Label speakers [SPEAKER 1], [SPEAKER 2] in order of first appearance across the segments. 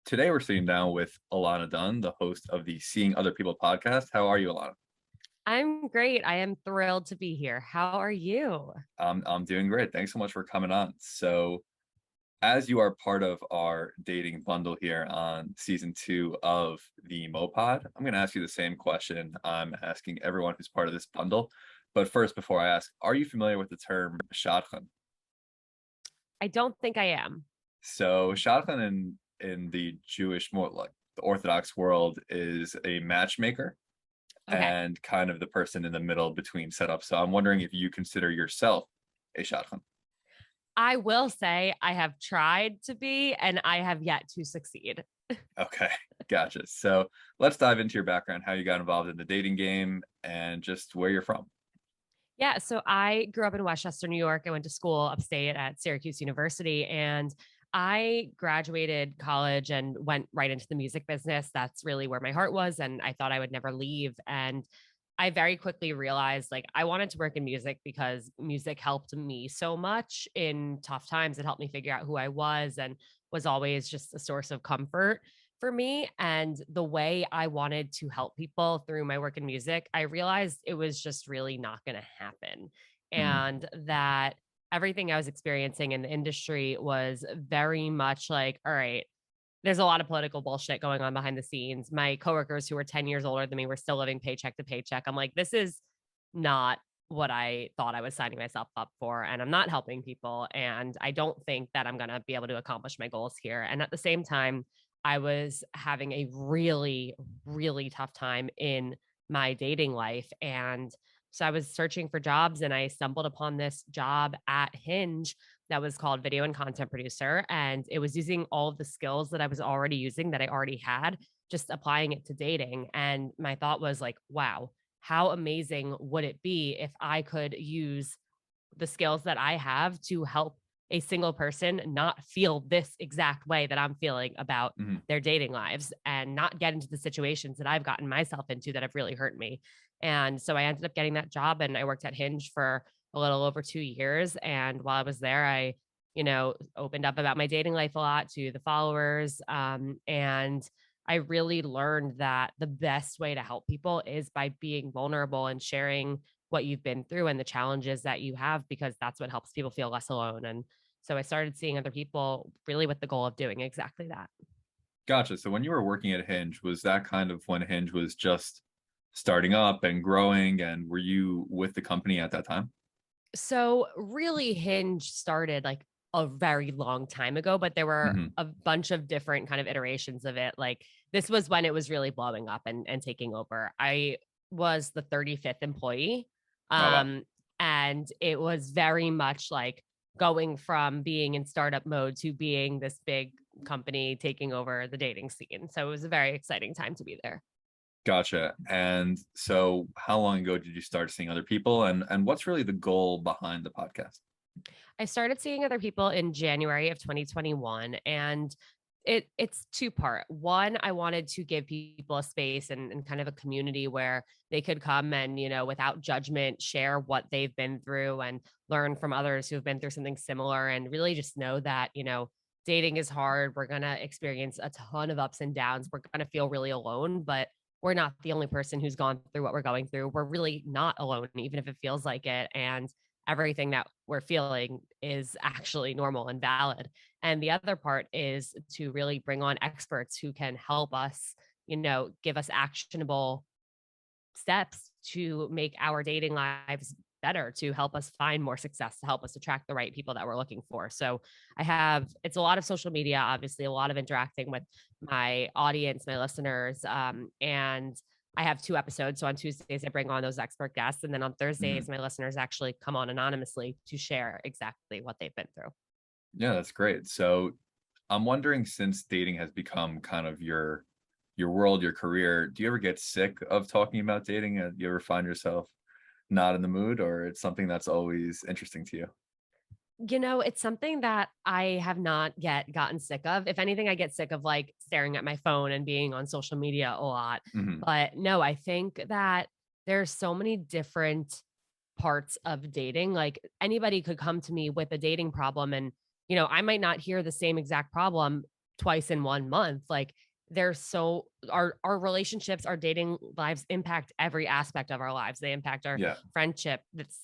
[SPEAKER 1] Today we're sitting down with Ilana Dunn, the host of the Seeing Other People podcast. How are you, Ilana?
[SPEAKER 2] I'm great. I am thrilled to be here. How are you?
[SPEAKER 1] I'm doing great. Thanks so much for coming on. So, as you are part of our dating bundle here on season 2 of the MoPod, I'm going to ask you the same question I'm asking everyone who's part of this bundle. But first, before I ask, are you familiar with the term shadchan?
[SPEAKER 2] I don't think I am.
[SPEAKER 1] So, shadchan in the Jewish, more like the Orthodox world, is a matchmaker
[SPEAKER 2] Okay.
[SPEAKER 1] and kind of the person in the middle between setups. So I'm wondering if you consider yourself a shadchan.
[SPEAKER 2] I will say I have tried to be and I have yet to succeed.
[SPEAKER 1] Okay, gotcha. So let's dive into your background, how you got involved in the dating game, and just where you're from.
[SPEAKER 2] Yeah, so I grew up in Westchester, New York. I went to school upstate at Syracuse University and I graduated college and went right into the music business. That's really where my heart was and I thought I would never leave and I very quickly realized like I wanted to work in music because music helped me so much in tough times. It helped me figure out who I was and was always just a source of comfort for me. And the way I wanted to help people through my work in music, I realized it was just really not going to happen.
[SPEAKER 1] Mhm.
[SPEAKER 2] And that everything I was experiencing in the industry was very much like, all right, there's a lot of political bullshit going on behind the scenes. My coworkers who were 10 years older than me were still living paycheck to paycheck. I'm like, this is not what I thought I was signing myself up for. And I'm not helping people. And I don't think that I'm going to be able to accomplish my goals here. And at the same time, I was having a really, really tough time in my dating life. And so I was searching for jobs and I stumbled upon this job at Hinge that was called video and content producer. And it was using all of the skills that I was already using that I already had, just applying it to dating. And my thought was like, wow, how amazing would it be if I could use the skills that I have to help a single person not feel this exact way that I'm feeling about
[SPEAKER 1] Mhm.
[SPEAKER 2] their dating lives and not get into the situations that I've gotten myself into that have really hurt me. And so I ended up getting that job and I worked at Hinge for a little over 2 years. And while I was there, I, opened up about my dating life a lot to the followers. And I really learned that the best way to help people is by being vulnerable and sharing what you've been through and the challenges that you have, because that's what helps people feel less alone. And so I started seeing other people really with the goal of doing exactly that.
[SPEAKER 1] Gotcha. So when you were working at Hinge, was that kind of when Hinge was just starting up and growing? And were you with the company at that time?
[SPEAKER 2] So really Hinge started like a very long time ago, but there were
[SPEAKER 1] Hmm.
[SPEAKER 2] a bunch of different kind of iterations of it. Like this was when it was really blowing up and taking over. I was the 35th employee.
[SPEAKER 1] Oh, wow.
[SPEAKER 2] Um, and it was very much like going from being in startup mode to being this big company taking over the dating scene. So it was a very exciting time to be there.
[SPEAKER 1] Gotcha. And so how long ago did you start seeing other people? And what's really the goal behind the podcast?
[SPEAKER 2] I started seeing other people in January of 2021 and it's two part. One, I wanted to give people a space and kind of a community where they could come and, without judgment, share what they've been through and learn from others who've been through something similar and really just know that, dating is hard. We're going to experience a ton of ups and downs. We're going to feel really alone, but we're not the only person who's gone through what we're going through. We're really not alone, even if it feels like it. And everything that we're feeling is actually normal and valid. And the other part is to really bring on experts who can help us, give us actionable steps to make our dating lives better, to help us find more success, to help us attract the right people that we're looking for. So it's a lot of social media, obviously, a lot of interacting with my audience, my listeners. And I have 2 episodes. So on Tuesdays, I bring on those expert guests. And then on
[SPEAKER 1] Mhm.
[SPEAKER 2] Thursdays, my listeners actually come on anonymously to share exactly what they've been through.
[SPEAKER 1] Yeah, that's great. So I'm wondering, since dating has become kind of your world, your career, do you ever get sick of talking about dating? Do you ever find yourself not in the mood, or it's something that's always interesting to you?
[SPEAKER 2] It's something that I have not yet gotten sick of. If anything, I get sick of like staring at my phone and being on social media a lot.
[SPEAKER 1] Hmm.
[SPEAKER 2] But no, I think that there's so many different parts of dating. Like anybody could come to me with a dating problem and, I might not hear the same exact problem twice in 1 month. Like, there's so our relationships, our dating lives impact every aspect of our lives. They impact our
[SPEAKER 1] Yeah.
[SPEAKER 2] friendship,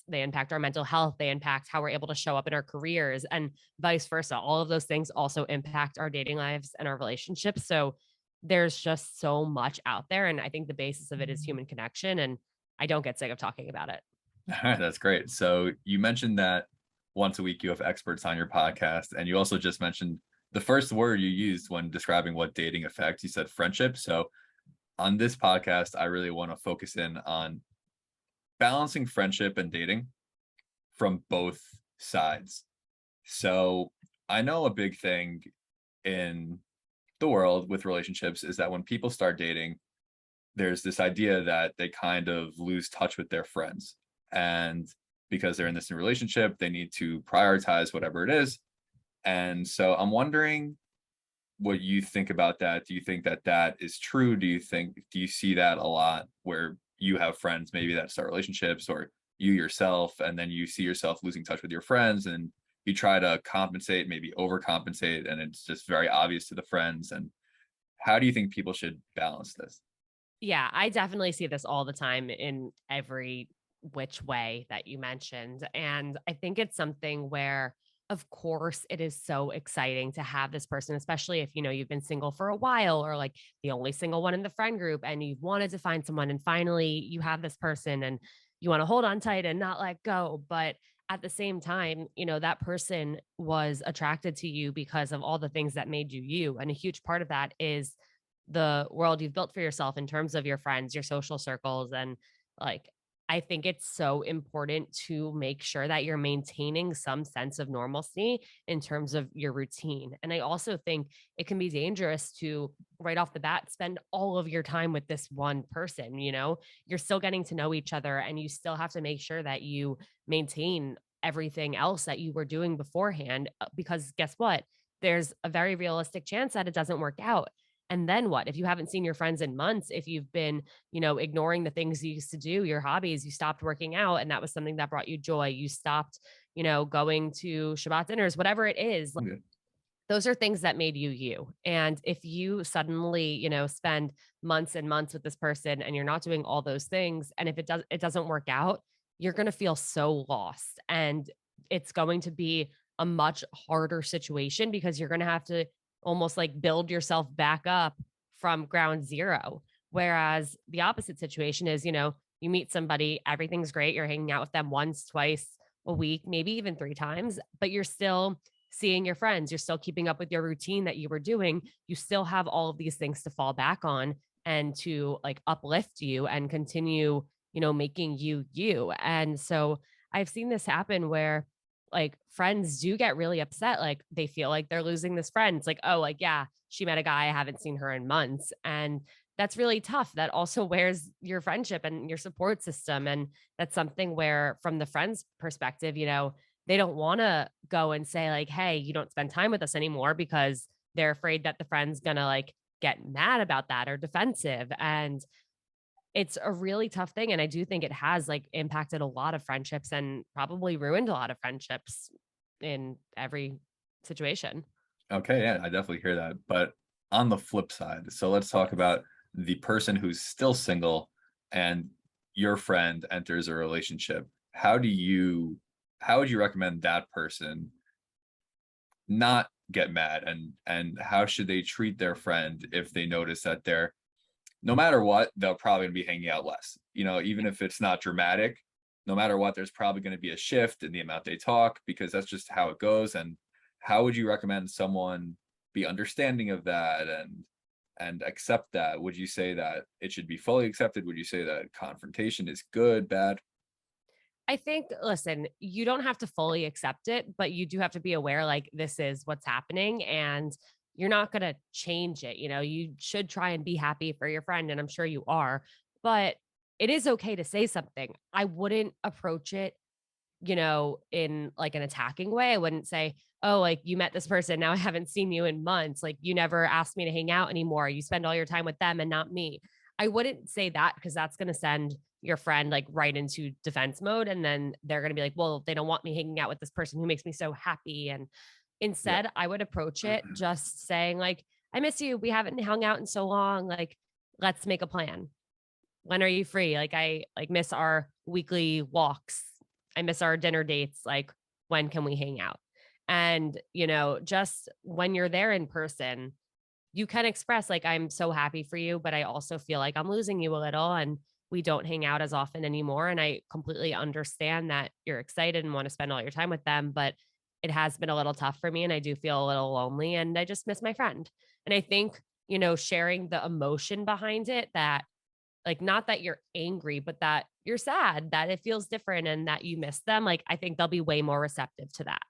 [SPEAKER 2] they impact our mental health, they impact how we're able to show up in our careers, and vice versa. All of those things also impact our dating lives and our relationships. So there's just so much out there, and I think the basis of it is human connection, and I don't get sick of talking about it.
[SPEAKER 1] All right, that's great. So you mentioned that once a week you have experts on your podcast, and you also just mentioned the first word you used when describing what dating affects. You said friendship. So on this podcast, I really want to focus in on balancing friendship and dating from both sides. So I know a big thing in the world with relationships is that when people start dating, there's this idea that they kind of lose touch with their friends. And because they're in this new relationship, they need to prioritize whatever it is. And so I'm wondering what you think about that. Do you think that that is true? Do you see that a lot where you have friends maybe that start relationships, or you yourself, and then you see yourself losing touch with your friends and you try to compensate, maybe overcompensate, and it's just very obvious to the friends? And how do you think people should balance this?
[SPEAKER 2] Yeah, I definitely see this all the time in every which way that you mentioned. And I think it's something where, of course, it is so exciting to have this person, especially if you've been single for a while, or like the only single one in the friend group, and you've wanted to find someone, and finally you have this person and you want to hold on tight and not let go. But at the same time, that person was attracted to you because of all the things that made you you. And a huge part of that is the world you've built for yourself in terms of your friends, your social circles. And like, I think it's so important to make sure that you're maintaining some sense of normalcy in terms of your routine. And I also think it can be dangerous to, right off the bat, spend all of your time with this one person. You're still getting to know each other, and you still have to make sure that you maintain everything else that you were doing beforehand. Because guess what? There's a very realistic chance that it doesn't work out. And then what? If you haven't seen your friends in months, if you've been, ignoring the things you used to do, your hobbies, you stopped working out, and that was something that brought you joy. You stopped, going to Shabbat dinners, whatever it is. Like,
[SPEAKER 1] Yeah.
[SPEAKER 2] those are things that made you you. And if you suddenly, spend months and months with this person and you're not doing all those things, and if it doesn't work out, you're going to feel so lost. And it's going to be a much harder situation because you're going to have to almost like build yourself back up from ground zero. Whereas the opposite situation is, you meet somebody, everything's great. You're hanging out with them once, twice a week, maybe even three times, but you're still seeing your friends. You're still keeping up with your routine that you were doing. You still have all of these things to fall back on and to like uplift you and continue, making you you. And so I've seen this happen where like friends do get really upset. Like, they feel like they're losing this friend. It's like, oh, like, yeah, she met a guy. I haven't seen her in months. And that's really tough. That also wears your friendship and your support system. And that's something where, from the friend's perspective, they don't want to go and say, like, hey, you don't spend time with us anymore, because they're afraid that the friend's going to like get mad about that or defensive. And it's a really tough thing, and I do think it has, like, impacted a lot of friendships and probably ruined a lot of friendships in every situation.
[SPEAKER 1] Okay, yeah, I definitely hear that. But on the flip side, so let's talk about the person who's still single and your friend enters a relationship. How would you recommend that person not get mad, and how should they treat their friend if they notice that they're, no matter what, they'll probably be hanging out less. Even if it's not dramatic, no matter what, there's probably going to be a shift in the amount they talk, because that's just how it goes. And how would you recommend someone be understanding of that and accept that? Would you say that it should be fully accepted? Would you say that confrontation is good, bad?
[SPEAKER 2] I think, listen, you don't have to fully accept it, but you do have to be aware, like, this is what's happening, and you're not going to change it. You should try and be happy for your friend, and I'm sure you are, but it is okay to say something. I wouldn't approach it, in like an attacking way. I wouldn't say, oh, like, you met this person. Now I haven't seen you in months. Like, you never asked me to hang out anymore. You spend all your time with them and not me. I wouldn't say that, because that's going to send your friend like right into defense mode. And then they're going to be like, well, they don't want me hanging out with this person who makes me so happy. And
[SPEAKER 1] Yeah.
[SPEAKER 2] Instead, I would approach it just saying, like, I miss you. We haven't hung out in so long. Like, let's make a plan. When are you free? Like, I like miss our weekly walks. I miss our dinner dates. Like, when can we hang out? And, just when you're there in person, you can express like, I'm so happy for you, but I also feel like I'm losing you a little and we don't hang out as often anymore. And I completely understand that you're excited and want to spend all your time with them, but it has been a little tough for me and I do feel a little lonely and I just miss my friend. And I think, sharing the emotion behind it, that like, not that you're angry, but that you're sad, that it feels different and that you miss them. Like, I think they'll be way more receptive to that.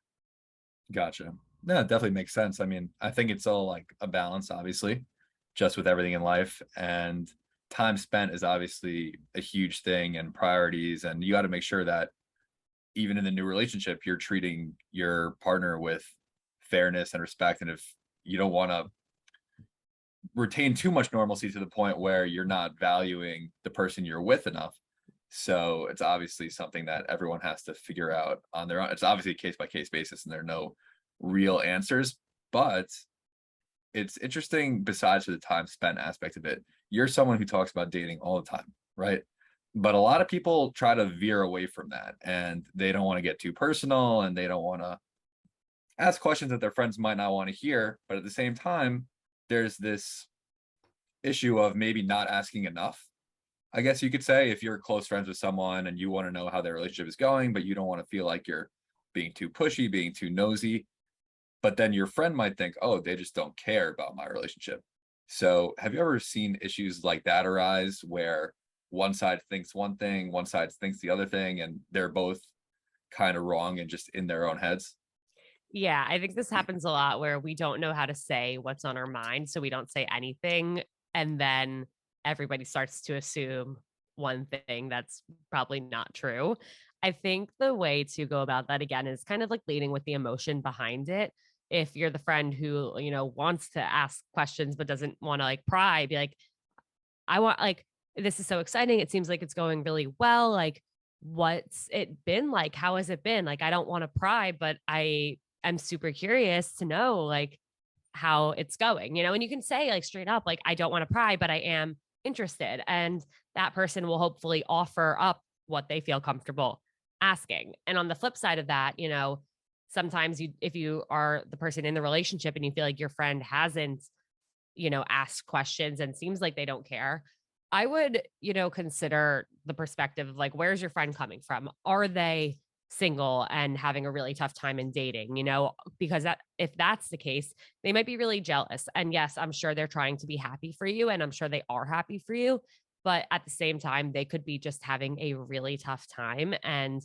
[SPEAKER 1] Gotcha. No, it definitely makes sense. I mean, I think it's all like a balance, obviously, just with everything in life. And time spent is obviously a huge thing and priorities. And you got to make sure that even in the new relationship, you're treating your partner with fairness and respect. And if you don't want to retain too much normalcy to the point where you're not valuing the person you're with enough. So it's obviously something that everyone has to figure out on their own. It's obviously a case by case basis, and there are no real answers. But it's interesting, besides for the time spent aspect of it, you're someone who talks about dating all the time, right? But a lot of people try to veer away from that and they don't want to get too personal and they don't want to ask questions that their friends might not want to hear. But at the same time, there's this issue of maybe not asking enough. I guess you could say, if you're close friends with someone and you want to know how their relationship is going, but you don't want to feel like you're being too pushy, being too nosy, but then your friend might think, oh, they just don't care about my relationship. So have you ever seen issues like that arise where one side thinks one thing, one side thinks the other thing, and they're both kind of wrong and just in their own heads?
[SPEAKER 2] Yeah, I think this happens a lot where we don't know how to say what's on our mind, so we don't say anything, and then everybody starts to assume one thing that's probably not true. I think the way to go about that again is kind of like leading with the emotion behind it. If you're the friend who, wants to ask questions but doesn't want to like pry, be like, I want like this is so exciting. It seems like it's going really well. Like, what's it been like? How has it been? Like, I don't want to pry, but I'm super curious to know like how it's going, and you can say like straight up, like, I don't want to pry, but I am interested. And that person will hopefully offer up what they feel comfortable asking. And on the flip side of that, sometimes if you are the person in the relationship and you feel like your friend hasn't ask questions and seems like they don't care, I would, consider the perspective of like, where's your friend coming from? Are they single and having a really tough time in dating? Because that if that's the case, they might be really jealous. And yes, I'm sure they're trying to be happy for you, and I'm sure they are happy for you. But at the same time, they could be just having a really tough time. And,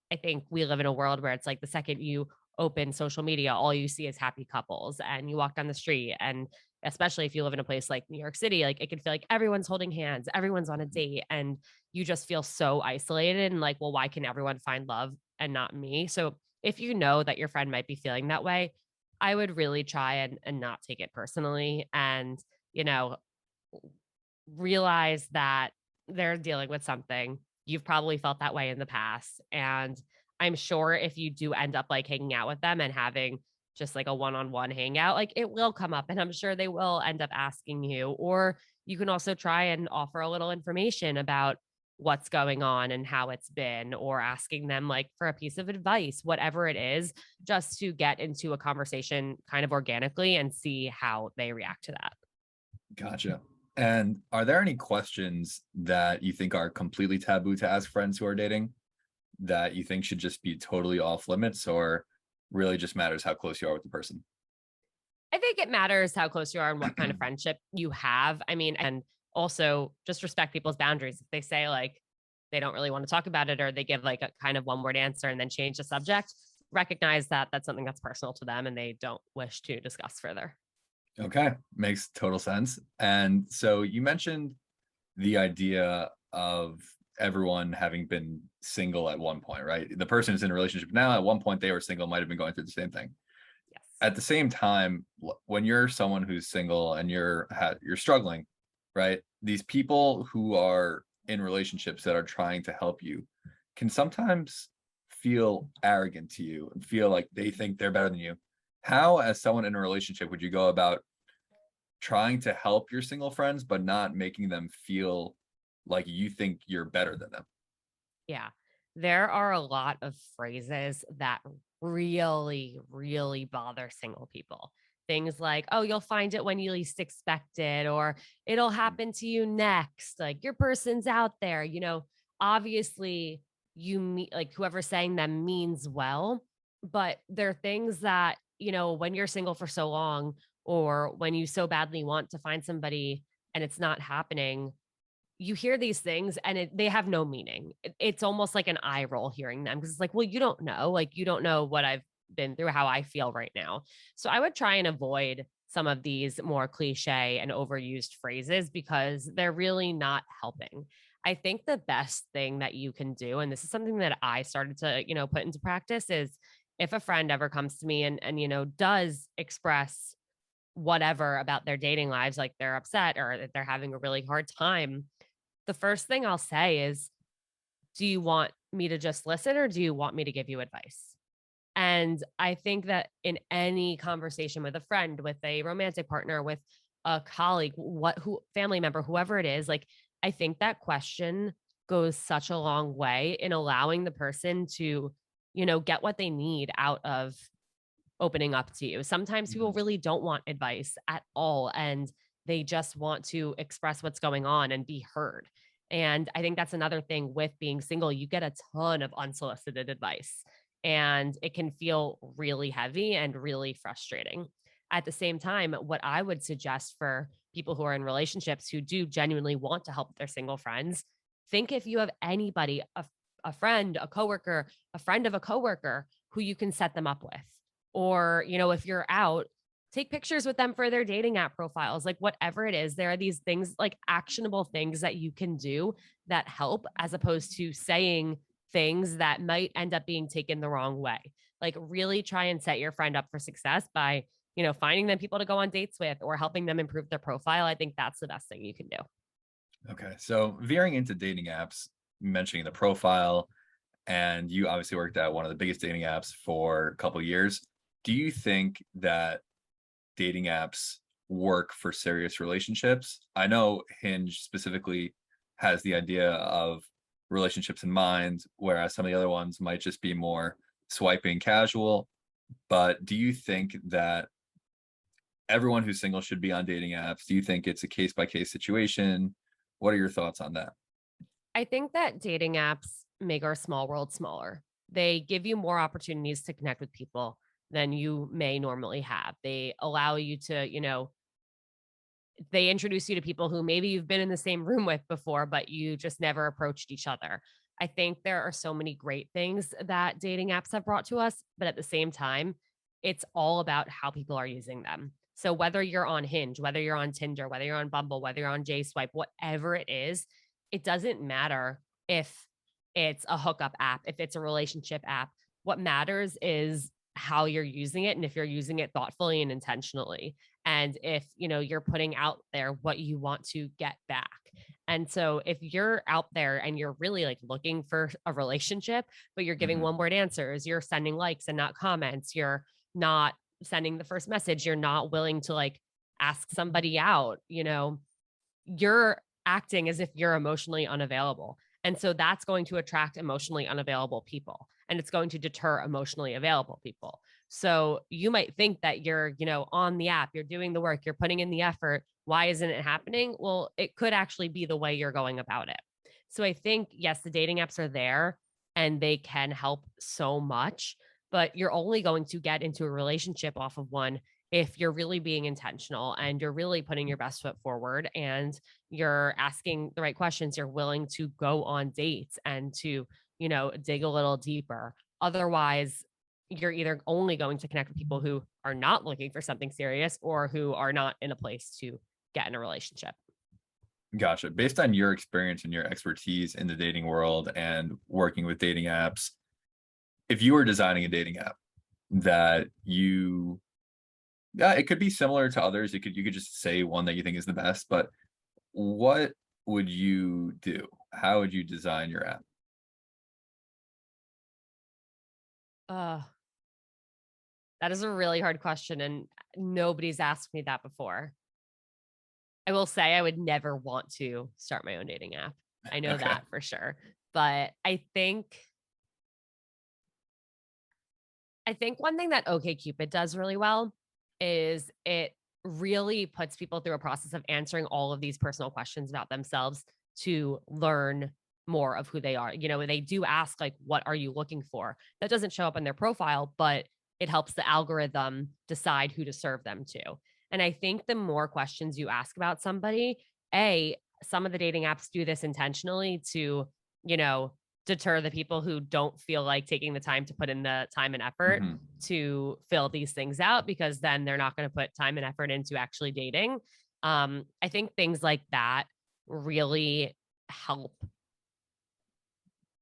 [SPEAKER 2] I think we live in a world where it's like the second you open social media, all you see is happy couples, and you walk down the street and especially if you live in a place like New York City, like it can feel like everyone's holding hands, everyone's on a date, and you just feel so isolated and like, well, why can everyone find love and not me? So if you know that your friend might be feeling that way, I would really try and not take it personally and, you know, realize that they're dealing with something. You've probably felt that way in the past. And I'm sure if you do end up like hanging out with them and having just like a one on one hangout, like it will come up and I'm sure they will end up asking you. Or you can also try and offer a little information about what's going on and how it's been, or asking them like for a piece of advice, whatever it is, just to get into a conversation kind of organically and see how they react to that.
[SPEAKER 1] Gotcha. And are there any questions that you think are completely taboo to ask friends who are dating that you think should just be totally off limits, or really just matters how close you are with the person?
[SPEAKER 2] I think it matters how close you are and what kind of friendship you have. I mean, and also just respect people's boundaries. If they say like they don't really want to talk about it, or they give like a kind of one word answer and then change the subject, recognize that that's something that's personal to them and they don't wish to discuss further.
[SPEAKER 1] Okay, makes total sense. And so you mentioned the idea of everyone having been single at one point, right? The person who's in a relationship now, at one point they were single, might have been going through the same thing.
[SPEAKER 2] Yes.
[SPEAKER 1] At the same time, when you're someone who's single and you're struggling, right? These people who are in relationships that are trying to help you can sometimes feel arrogant to you and feel like they think they're better than you, how, as someone in a relationship, would you go about trying to help your single friends, but not making them feel like you think you're better than them?
[SPEAKER 2] Yeah. There are a lot of phrases that really, really bother single people. Things like, oh, you'll find it when you least expect it, or it'll
[SPEAKER 1] Mm,
[SPEAKER 2] happen to you next. Like your person's out there, obviously you meet like whoever's saying them means well, but there are things that, when you're single for so long, or when you so badly want to find somebody and it's not happening, you hear these things and they have no meaning. It's almost like an eye roll hearing them because it's like, well, you don't know. Like, you don't know what I've been through, how I feel right now. So I would try and avoid some of these more cliche and overused phrases because they're really not helping. I think the best thing that you can do, and this is something that I started to, put into practice, is if a friend ever comes to me and does express whatever about their dating lives, like they're upset or that they're having a really hard time, the first thing I'll say is, "Do you want me to just listen or do you want me to give you advice?" And I think that in any conversation with a friend, with a romantic partner, with a colleague, who family member, whoever it is, like I think that question goes such a long way in allowing the person to, get what they need out of opening up to you. Sometimes people
[SPEAKER 1] mhm.
[SPEAKER 2] really don't want advice at all, and they just want to express what's going on and be heard. And I think that's another thing with being single. You get a ton of unsolicited advice, and it can feel really heavy and really frustrating. At the same time, what I would suggest for people who are in relationships who do genuinely want to help their single friends, think if you have anybody, a friend, a coworker, a friend of a coworker who you can set them up with, or, if you're out, take pictures with them for their dating app profiles, like whatever it is. There are these things, like actionable things that you can do that help, as opposed to saying things that might end up being taken the wrong way. Like really try and set your friend up for success by, finding them people to go on dates with or helping them improve their profile. I think that's the best thing you can do.
[SPEAKER 1] Okay, so veering into dating apps, mentioning the profile, and you obviously worked at one of the biggest dating apps for a couple years. Do you think that dating apps work for serious relationships? I know Hinge specifically has the idea of relationships in mind, whereas some of the other ones might just be more swiping casual. But do you think that everyone who's single should be on dating apps? Do you think it's a case by case situation? What are your thoughts on that?
[SPEAKER 2] I think that dating apps make our small world smaller. They give you more opportunities to connect with people than you may normally have. They allow you to, they introduce you to people who maybe you've been in the same room with before, but you just never approached each other. I think there are so many great things that dating apps have brought to us, but at the same time, it's all about how people are using them. So whether you're on Hinge, whether you're on Tinder, whether you're on Bumble, whether you're on J Swipe, whatever it is, it doesn't matter if it's a hookup app, if it's a relationship app. What matters is how you're using it and if you're using it thoughtfully and intentionally, and if you're putting out there what you want to get back. And so if you're out there and you're really like looking for a relationship, but you're giving
[SPEAKER 1] Mhm.
[SPEAKER 2] one word answers, you're sending likes and not comments, you're not sending the first message, you're not willing to like ask somebody out, you're acting as if you're emotionally unavailable. And so that's going to attract emotionally unavailable people, and it's going to deter emotionally available people. So you might think that you're, on the app, you're doing the work, you're putting in the effort. Why isn't it happening? Well, it could actually be the way you're going about it. So I think, yes, the dating apps are there and they can help so much, but you're only going to get into a relationship off of one if you're really being intentional and you're really putting your best foot forward and you're asking the right questions, you're willing to go on dates and to, dig a little deeper. Otherwise, you're either only going to connect with people who are not looking for something serious or who are not in a place to get in a relationship.
[SPEAKER 1] Gotcha. Based on your experience and your expertise in the dating world and working with dating apps, if you were designing a dating app that you yeah, it could be similar to others. You could just say one that you think is the best, but what would you do? How would you design your app?
[SPEAKER 2] Uh, that is a really hard question, and nobody's asked me that before. I will say I would never want to start my own dating app. I know
[SPEAKER 1] Okay.
[SPEAKER 2] that for sure. But I think one thing that OkCupid does really well is it really puts people through a process of answering all of these personal questions about themselves to learn more of who they are. They do ask, like, what are you looking for? That doesn't show up in their profile, but it helps the algorithm decide who to serve them to. And I think the more questions you ask about somebody, some of the dating apps do this intentionally to, you know, deter the people who don't feel like taking the time to put in the time and effort
[SPEAKER 1] Hmm.
[SPEAKER 2] to fill these things out, because then they're not going to put time and effort into actually dating. I think things like that really help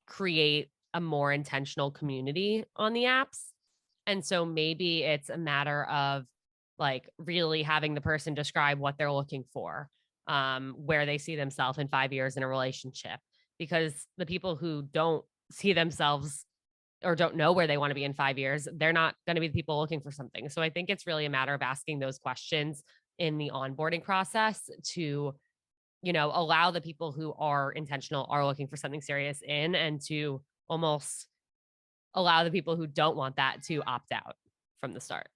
[SPEAKER 2] create a more intentional community on the apps. And so maybe it's a matter of like really having the person describe what they're looking for, where they see themselves in 5 years in a relationship. Because the people who don't see themselves or don't know where they want to be in 5 years, they're not going to be the people looking for something. So I think it's really a matter of asking those questions in the onboarding process to, allow the people who are intentional, are looking for something serious in, and to almost allow the people who don't want that to opt out from the start.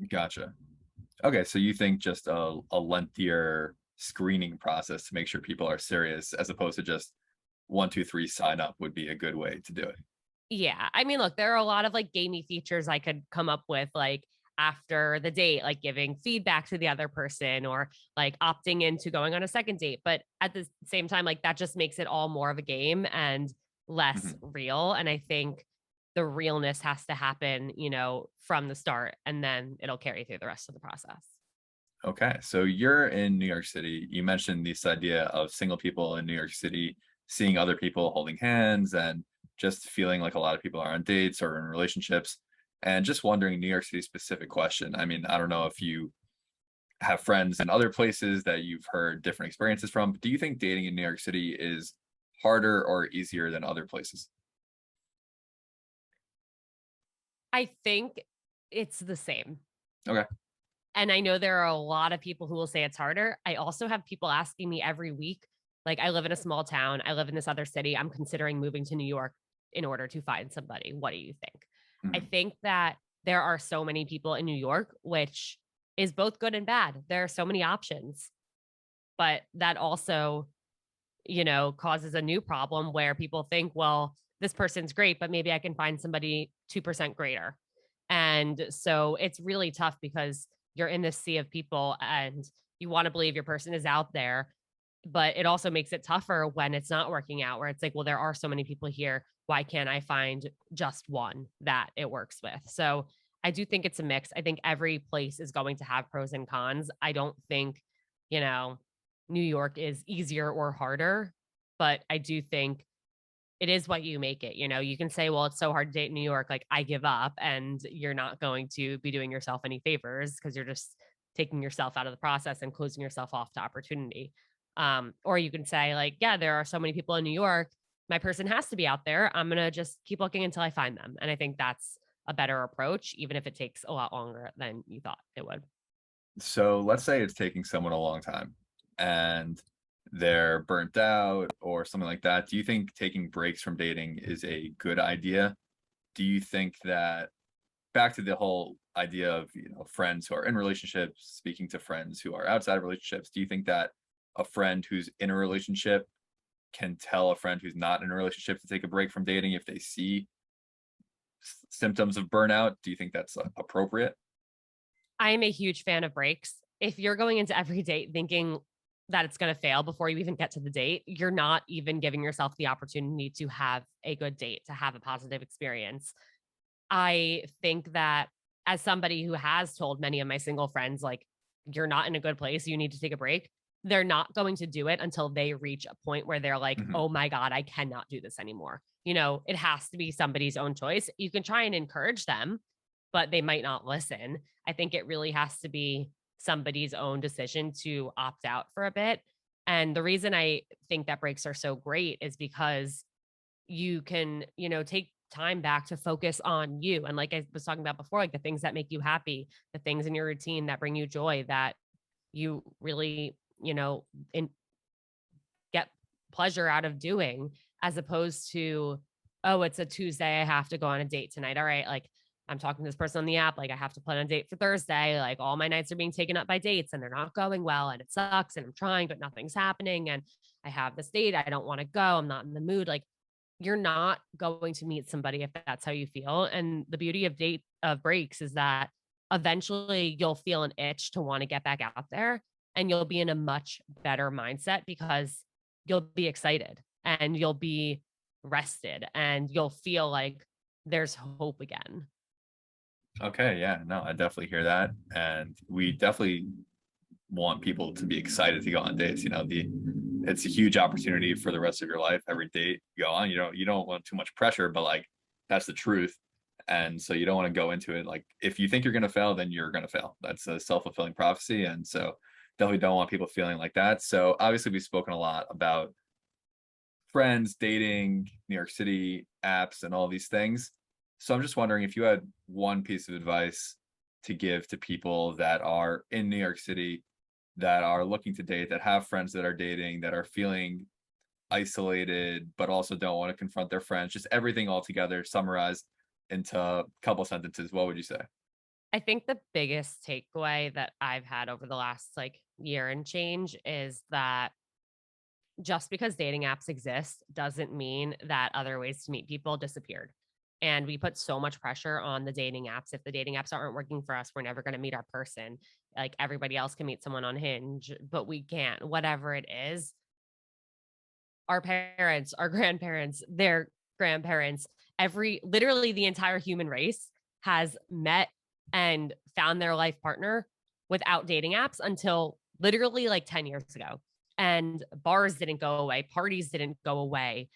[SPEAKER 1] Gotcha. Okay, so you think just a lengthier screening process to make sure people are serious as opposed to just 1, 2, 3 sign up would be a good way to do it.
[SPEAKER 2] Yeah. I mean, look, there are a lot of like gamey features I could come up with, like after the date, like giving feedback to the other person or like opting into going on a second date. But at the same time, like that just makes it all more of a game and less
[SPEAKER 1] Mhm.
[SPEAKER 2] real. And I think the realness has to happen, from the start, and then it'll carry through the rest of the process.
[SPEAKER 1] Okay, so you're in New York City. You mentioned this idea of single people in New York City seeing other people holding hands and just feeling like a lot of people are on dates or in relationships. And just wondering, New York City specific question. I mean, I don't know if you have friends in other places that you've heard different experiences from, but do you think dating in New York City is harder or easier than other places?
[SPEAKER 2] I think it's the same.
[SPEAKER 1] Okay.
[SPEAKER 2] And I know there are a lot of people who will say it's harder. I also have people asking me every week, like, I live in a small town, I live in this other city, I'm considering moving to New York in order to find somebody. What do you think? I
[SPEAKER 1] Mhm.
[SPEAKER 2] think that there are so many people in New York, which is both good and bad. There are so many options, but that also, causes a new problem where people think, well, this person's great, but maybe I can find somebody 2% greater. And so it's really tough because you're in this sea of people and you want to believe your person is out there, but it also makes it tougher when it's not working out, where it's like, well, there are so many people here. Why can't I find just one that it works with? So I do think it's a mix. I think every place is going to have pros and cons. I don't think, you know, New York is easier or harder, but I do think it is what you make it. You can say, well, it's so hard to date in New York, like I give up, and you're not going to be doing yourself any favors because you're just taking yourself out of the process and closing yourself off to opportunity. Or you can say, like, yeah, there are so many people in New York. My person has to be out there. I'm going to just keep looking until I find them. And I think that's a better approach, even if it takes a lot longer than you thought it would.
[SPEAKER 1] So let's say it's taking someone a long time and they're burnt out or something like that. Do you think taking breaks from dating is a good idea? Do you think that back to the whole idea of, friends who are in relationships, speaking to friends who are outside of relationships, do you think that a friend who's in a relationship can tell a friend who's not in a relationship to take a break from dating if they see symptoms of burnout? Do you think that's appropriate?
[SPEAKER 2] I am a huge fan of breaks. If you're going into every date thinking that it's going to fail before you even get to the date, you're not even giving yourself the opportunity to have a good date, to have a positive experience. I think that as somebody who has told many of my single friends, like, you're not in a good place, you need to take a break, they're not going to do it until they reach a point where they're like,
[SPEAKER 1] Mhm.
[SPEAKER 2] oh my God, I cannot do this anymore. It has to be somebody's own choice. You can try and encourage them, but they might not listen. I think it really has to be somebody's own decision to opt out for a bit. And the reason I think that breaks are so great is because you can, take time back to focus on you. And like I was talking about before, like the things that make you happy, the things in your routine that bring you joy, that you really, in, get pleasure out of doing, as opposed to, oh, it's a Tuesday, I have to go on a date tonight. All right, like I'm talking to this person on the app, like I have to plan a date for Thursday. Like all my nights are being taken up by dates and they're not going well and it sucks and I'm trying, but nothing's happening. And I have this date, I don't want to go, I'm not in the mood. Like you're not going to meet somebody if that's how you feel. And the beauty of date of breaks is that eventually you'll feel an itch to want to get back out there and you'll be in a much better mindset because you'll be excited and you'll be rested and you'll feel like there's hope again.
[SPEAKER 1] Okay, yeah, no, I definitely hear that. And we definitely want people to be excited to go on dates. It's a huge opportunity for the rest of your life. Every date you go on, you don't want too much pressure, but like that's the truth. And so you don't want to go into it like if you think you're gonna fail, then you're gonna fail. That's a self-fulfilling prophecy. And so definitely don't want people feeling like that. So obviously we've spoken a lot about friends, dating, New York City apps, and all these things. So I'm just wondering if you had one piece of advice to give to people that are in New York City, that are looking to date, that have friends that are dating, that are feeling isolated, but also don't want to confront their friends, just everything all together summarized into a couple sentences, what would you say?
[SPEAKER 2] I think the biggest takeaway that I've had over the last like year and change is that just because dating apps exist doesn't mean that other ways to meet people disappeared. And we put so much pressure on the dating apps. If the dating apps aren't working for us, we're never going to meet our person. Like everybody else can meet someone on Hinge, but we can't. Whatever it is, our parents, our grandparents, their grandparents, literally the entire human race has met and found their life partner without dating apps until literally like 10 years ago. And bars didn't go away, parties didn't go away,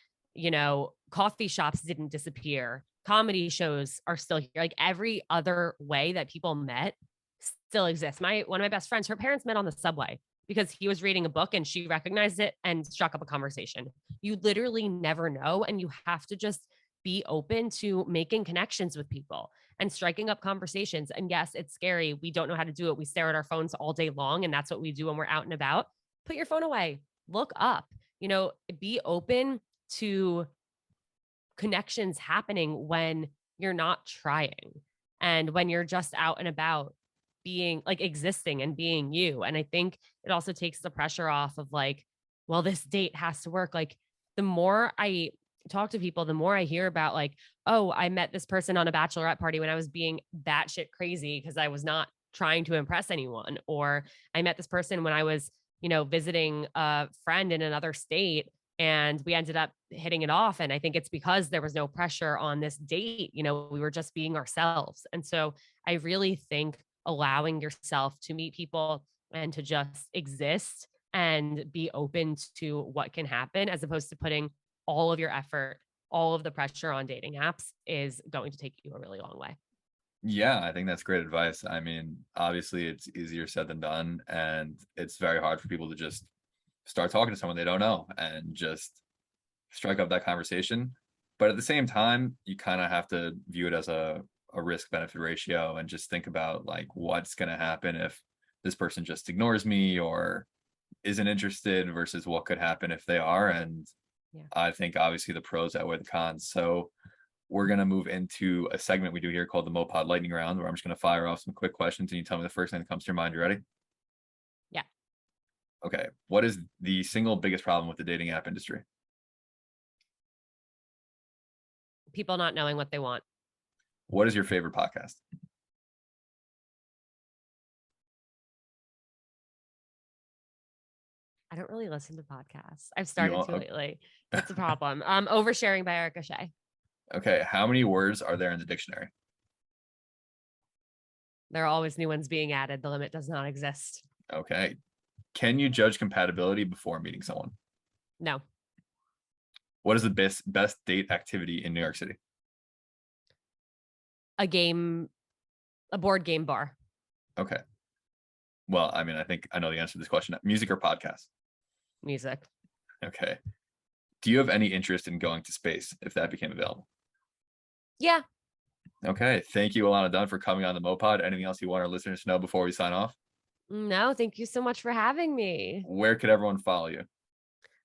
[SPEAKER 2] coffee shops didn't disappear, comedy shows are still here. Like every other way that people met still exists. My one of my best friends, her parents met on the subway because he was reading a book and she recognized it and struck up a conversation. You literally never know. And you have to just be open to making connections with people and striking up conversations. And yes, it's scary. We don't know how to do it. We stare at our phones all day long, and that's what we do when we're out and about. Put your phone away, look up, be open to connections happening when you're not trying and when you're just out and about being like existing and being you. And I think it also takes the pressure off of like, well, this date has to work. Like the more I talk to people, the more I hear about like, oh, I met this person on a bachelorette party when I was being batshit crazy because I was not trying to impress anyone. Or I met this person when I was, visiting a friend in another state and we ended up hitting it off. And I think it's because there was no pressure on this date. We were just being ourselves. And so I really think allowing yourself to meet people and to just exist and be open to what can happen as opposed to putting all of your effort, all of the pressure on dating apps is going to take you a really long way.
[SPEAKER 1] Yeah, I think that's great advice. I mean, obviously it's easier said than done, and it's very hard for people to just start talking to someone they don't know and just strike up that conversation. But at the same time, you kind of have to view it as a risk benefit ratio and just think about like what's going to happen if this person just ignores me or isn't interested versus what could happen if they are. And
[SPEAKER 2] Yeah.
[SPEAKER 1] I think obviously the pros outweigh the cons. So we're going to move into a segment we do here called the MoPod lightning round, where I'm just going to fire off some quick questions and you tell me the first thing that comes to your mind. You ready?
[SPEAKER 2] Yeah.
[SPEAKER 1] Okay. What is the single biggest problem with the dating app industry?
[SPEAKER 2] People not knowing what they want.
[SPEAKER 1] What is your favorite podcast?
[SPEAKER 2] I don't really listen to podcasts. I've
[SPEAKER 1] You
[SPEAKER 2] started to
[SPEAKER 1] all,
[SPEAKER 2] lately. That's the problem. Oversharing by Erica Shea.
[SPEAKER 1] okay. How many words are there in the dictionary?
[SPEAKER 2] There are always new ones being added. The limit does not exist.
[SPEAKER 1] Okay. Can you judge compatibility before meeting someone?
[SPEAKER 2] No.
[SPEAKER 1] What is the best date activity in New York City?
[SPEAKER 2] A game, a board game bar.
[SPEAKER 1] Okay. Well, I mean, I think I know the answer to this question. Music or podcast?
[SPEAKER 2] Music.
[SPEAKER 1] Okay. Do you have any interest in going to space if that became available?
[SPEAKER 2] Yeah.
[SPEAKER 1] Okay. Thank you, Ilana Dunn, for coming on the MoPod. Anything else you want our listeners to know before we sign off?
[SPEAKER 2] No, thank you so much for having me.
[SPEAKER 1] Where could everyone follow you?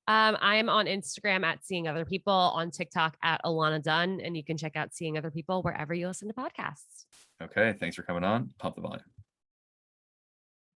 [SPEAKER 2] I am on Instagram at Seeing Other People, on TikTok at Ilana Dunn, and you can check out Seeing Other People wherever you listen to podcasts.
[SPEAKER 1] Okay. Thanks for coming on. Pump the volume.